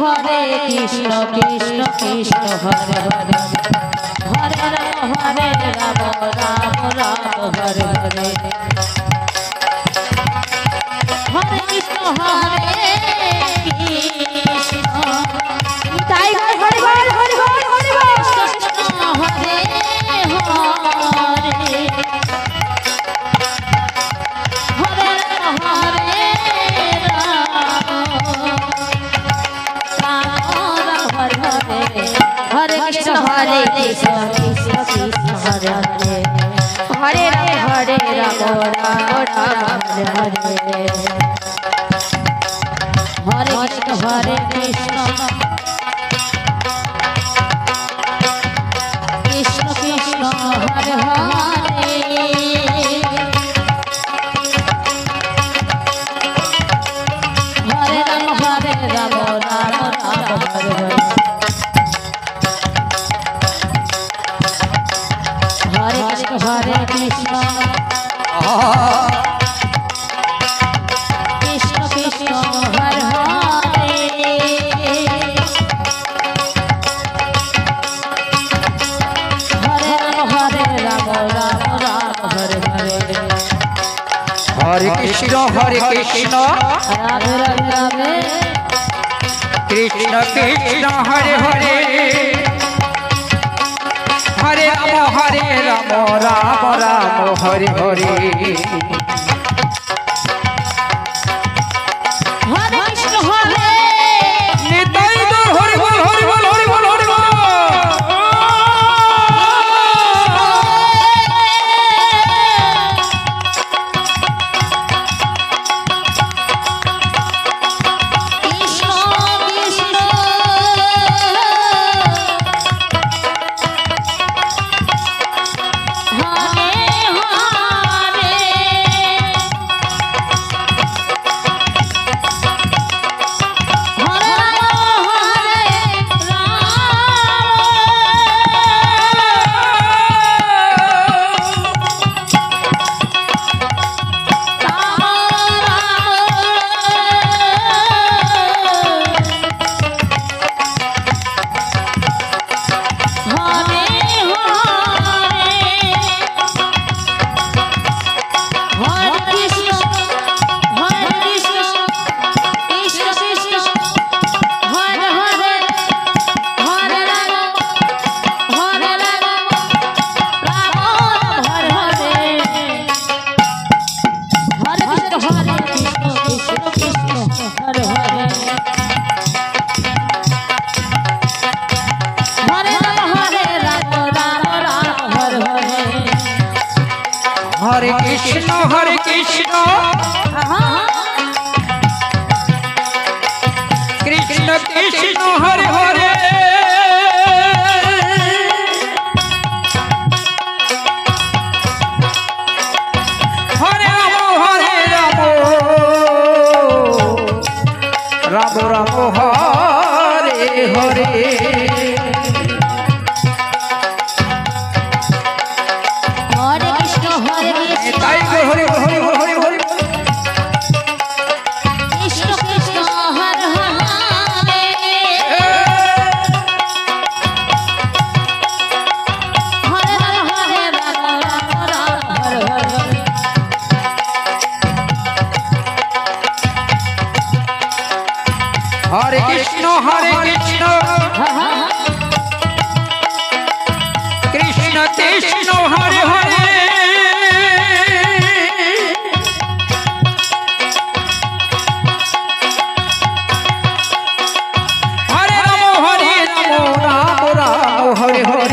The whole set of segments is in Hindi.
हरे कृष्ण कृष्ण कृष्ण हरे हरे हरे राम राम राम हरे हरे हरे कृष्ण ताई हरे हरे हरे हरे हरे कृष्ण हरे हरे हरे कृष्ण हरे कृष्ण कृष्ण कृष्ण हरे हरे हरे राम राम राम हरे हरे हरे कृष्ण कृष्ण कृष्ण हरे हरे हरे राम राम राम हरे हरे हरे कृष्ण कृष्ण कृष्ण हरे हरे हरे राम राम राम हरे हरे हरे कृष्ण राधे राधे राधे कृष्ण कृष्ण हरे हरे हरे राम राम राम हरे हरे हरे कृष्ण हरे निताई गौर हरि बोल हरि बोल हरि बोल हरि बोल हरे कृष्ण कृष्ण कृष्ण हरे हरे हरे राम राम राम हरे हरे हरि हरि हरि हरि हरि कृष्ण कृष्ण हरे हरे हरे राम राम हरे हरे हरे कृष्ण कृष्ण कृष्ण हरे हरे हरे हरे हरे कृष्ण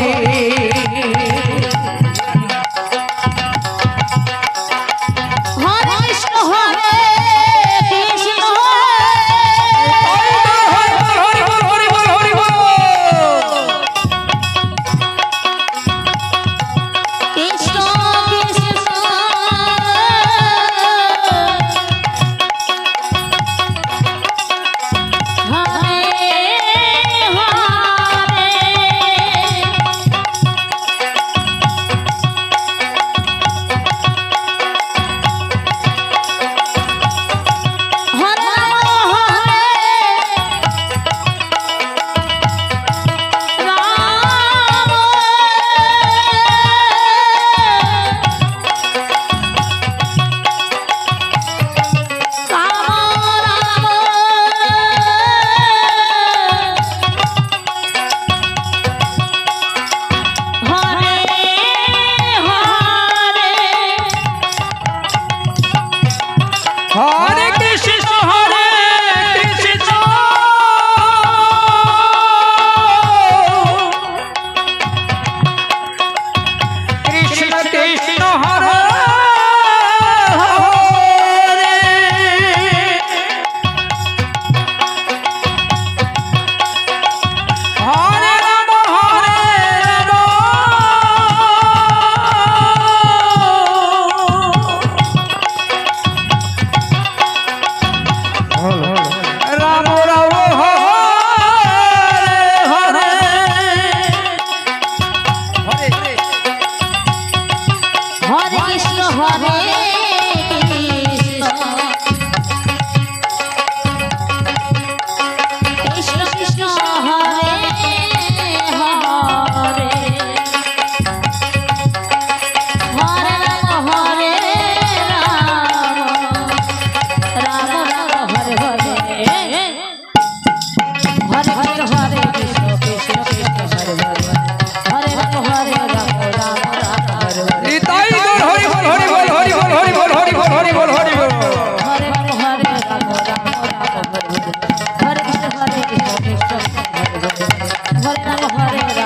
कृष्ण হরে